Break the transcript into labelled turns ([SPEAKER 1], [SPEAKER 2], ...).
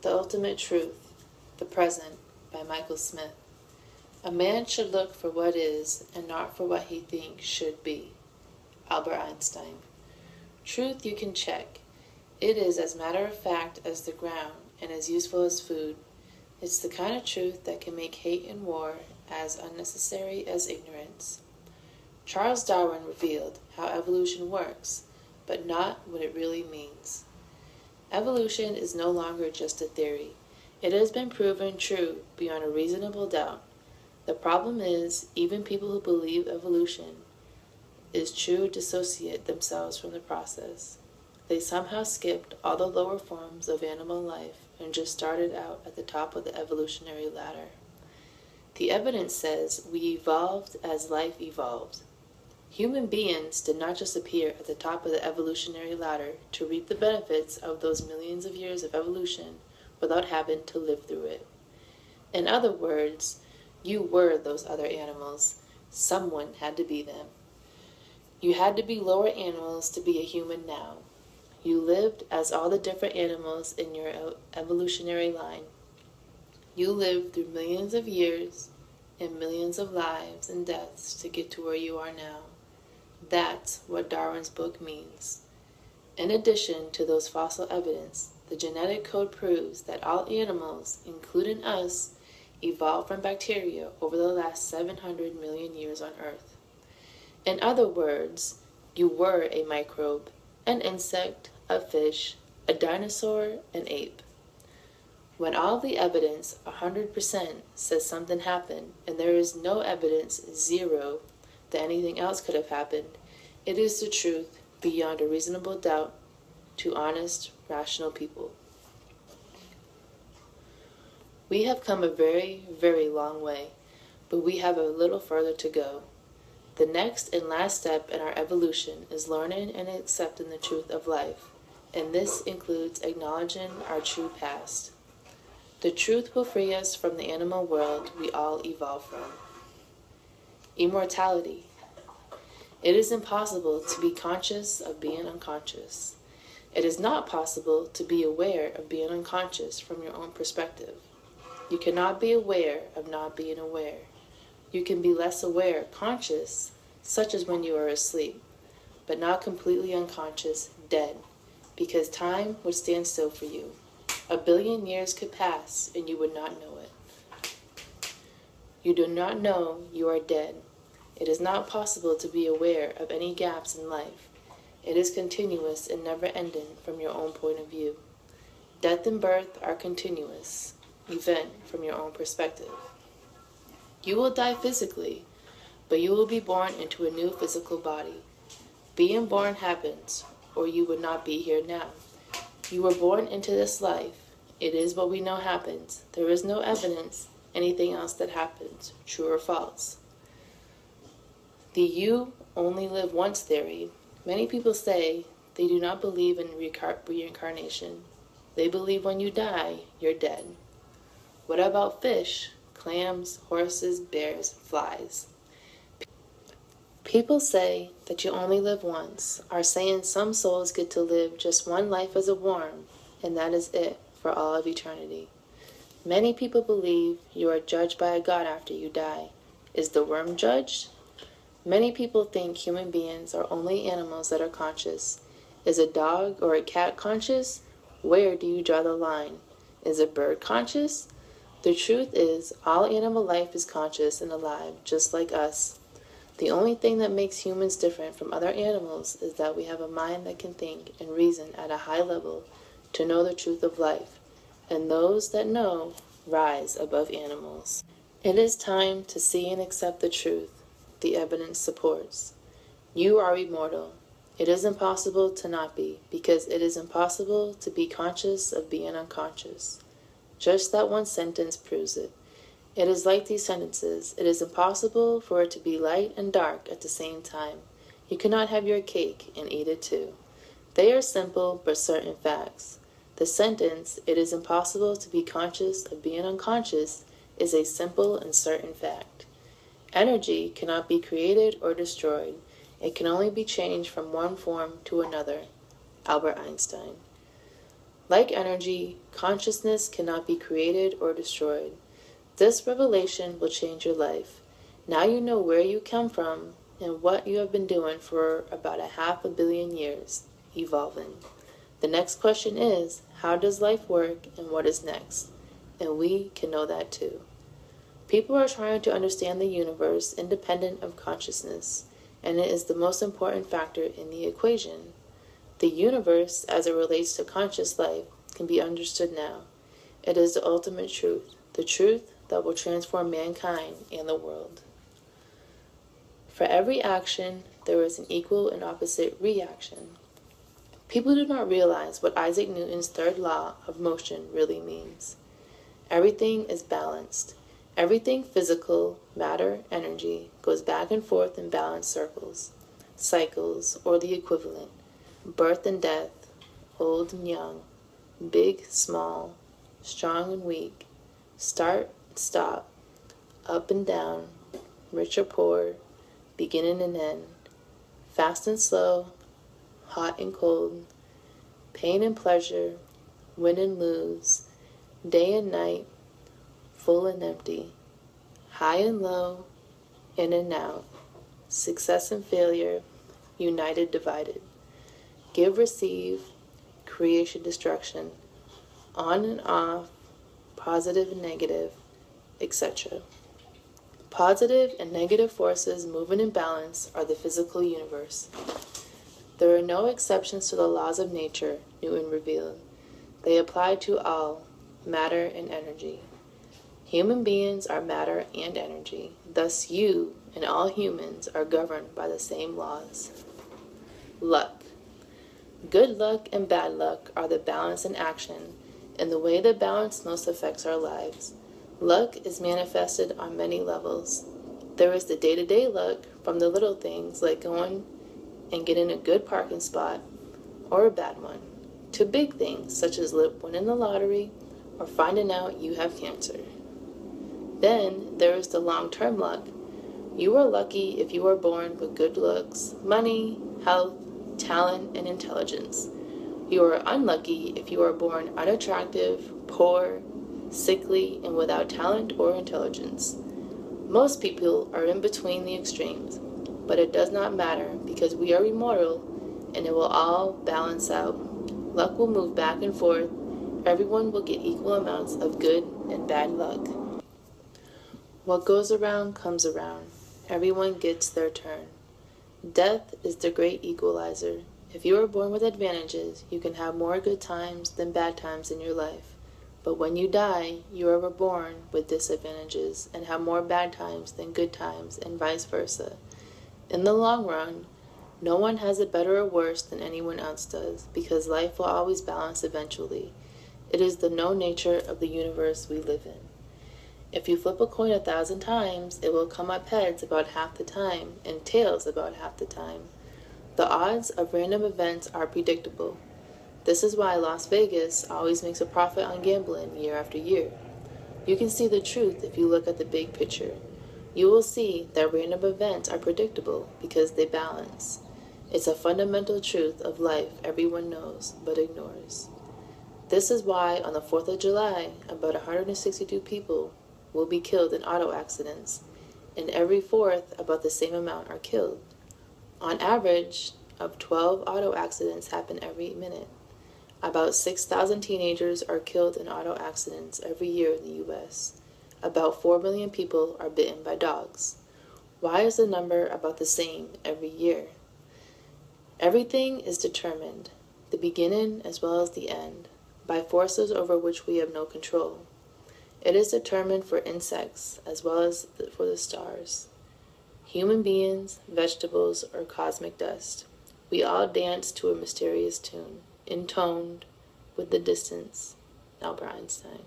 [SPEAKER 1] The Ultimate Truth, The Present, by Michael Smith. A man should look for what is, and not for what he thinks should be. Albert Einstein. Truth you can check. It is as matter of fact as the ground, and as useful as food. It's the kind of truth that can make hate and war as unnecessary as ignorance. Charles Darwin revealed how evolution works, but not what it really means. Evolution is no longer just a theory. It has been proven true beyond a reasonable doubt. The problem is, even people who believe evolution is true dissociate themselves from the process. They somehow skipped all the lower forms of animal life and just started out at the top of the evolutionary ladder. The evidence says we evolved as life evolved. Human beings did not just appear at the top of the evolutionary ladder to reap the benefits of those millions of years of evolution without having to live through it. In other words, you were those other animals. Someone had to be them. You had to be lower animals to be a human now. You lived as all the different animals in your evolutionary line. You lived through millions of years and millions of lives and deaths to get to where you are now. That's what Darwin's book means. In addition to those fossil evidence, the genetic code proves that all animals, including us, evolved from bacteria over the last 700 million years on Earth. In other words, you were a microbe, an insect, a fish, a dinosaur, an ape. When all the evidence, 100%, says something happened, and there is no evidence, 0, that anything else could have happened, it is the truth, beyond a reasonable doubt, to honest, rational people. We have come a very, very long way, but we have a little further to go. The next and last step in our evolution is learning and accepting the truth of life, and this includes acknowledging our true past. The truth will free us from the animal world we all evolved from. Immortality. It is impossible to be conscious of being unconscious. It is not possible to be aware of being unconscious from your own perspective. You cannot be aware of not being aware. You can be less aware, conscious, such as when you are asleep, but not completely unconscious, dead, because time would stand still for you. 1 billion years could pass and you would not know it. You do not know you are dead. It is not possible to be aware of any gaps in life. It is continuous and never-ending from your own point of view. Death and birth are continuous event from your own perspective. You will die physically, but you will be born into a new physical body. Being born happens, or you would not be here now. You were born into this life. It is what we know happens. There is no evidence, anything else that happens, true or false. The you only live once theory. Many people say they do not believe in reincarnation. They believe when you die, you're dead. What about fish, clams, horses, bears, flies? People say that you only live once, are saying some souls get to live just one life as a worm, and that is it for all of eternity. Many people believe you are judged by a God after you die. Is the worm judged? Many people think human beings are only animals that are conscious. Is a dog or a cat conscious? Where do you draw the line? Is a bird conscious? The truth is, all animal life is conscious and alive, just like us. The only thing that makes humans different from other animals is that we have a mind that can think and reason at a high level to know the truth of life, and those that know rise above animals. It is time to see and accept the truth the evidence supports. You are immortal. It is impossible to not be, because it is impossible to be conscious of being unconscious. Just that one sentence proves it. It is like these sentences. It is impossible for it to be light and dark at the same time. You cannot have your cake and eat it too. They are simple but certain facts. The sentence, it is impossible to be conscious of being unconscious, is a simple and certain fact. Energy cannot be created or destroyed. It can only be changed from one form to another. Albert Einstein. Like energy, consciousness cannot be created or destroyed. This revelation will change your life. Now you know where you come from and what you have been doing for about 500 million years, evolving. The next question is, how does life work and what is next? And we can know that too. People are trying to understand the universe independent of consciousness, and it is the most important factor in the equation. The universe, as it relates to conscious life, can be understood now. It is the ultimate truth, the truth that will transform mankind and the world. For every action, there is an equal and opposite reaction. People do not realize what Isaac Newton's third law of motion really means. Everything is balanced. Everything physical, matter, energy, goes back and forth in balanced circles, cycles, or the equivalent. Birth and death, old and young, big, small, strong and weak, start, stop, up and down, rich or poor, beginning and end, fast and slow, hot and cold, pain and pleasure, win and lose, day and night, full and empty, high and low, in and out, success and failure, united, divided, give, receive, creation, destruction, on and off, positive and negative, etc. Positive and negative forces moving in balance are the physical universe. There are no exceptions to the laws of nature, Newton revealed. They apply to all, matter and energy. Human beings are matter and energy. Thus you and all humans are governed by the same laws. Luck. Good luck and bad luck are the balance in action, and the way the balance most affects our lives. Luck is manifested on many levels. There is the day-to-day luck from the little things like going and getting a good parking spot, or a bad one, to big things such as winning the lottery or finding out you have cancer. Then there is the long-term luck. You are lucky if you are born with good looks, money, health, talent, and intelligence. You are unlucky if you are born unattractive, poor, sickly, and without talent or intelligence. Most people are in between the extremes, but it does not matter because we are immortal and it will all balance out. Luck will move back and forth. Everyone will get equal amounts of good and bad luck. What goes around comes around. Everyone gets their turn. Death is the great equalizer. If you are born with advantages, you can have more good times than bad times in your life. But when you die, you are reborn with disadvantages and have more bad times than good times, and vice versa. In the long run, no one has it better or worse than anyone else does, because life will always balance eventually. It is the known nature of the universe we live in. If you flip a coin 1,000 times, it will come up heads about half the time and tails about half the time. The odds of random events are predictable. This is why Las Vegas always makes a profit on gambling year after year. You can see the truth if you look at the big picture. You will see that random events are predictable because they balance. It's a fundamental truth of life everyone knows but ignores. This is why on the 4th of July, about 162 people will be killed in auto accidents, and every 4th about the same amount are killed. On average, of 12 auto accidents happen every minute. About 6,000 teenagers are killed in auto accidents every year in the U.S. About 4 million people are bitten by dogs. Why is the number about the same every year? Everything is determined, the beginning as well as the end, by forces over which we have no control. It is determined for insects as well as for the stars, human beings, vegetables, or cosmic dust. We all dance to a mysterious tune, intoned with the distance. Albert Einstein.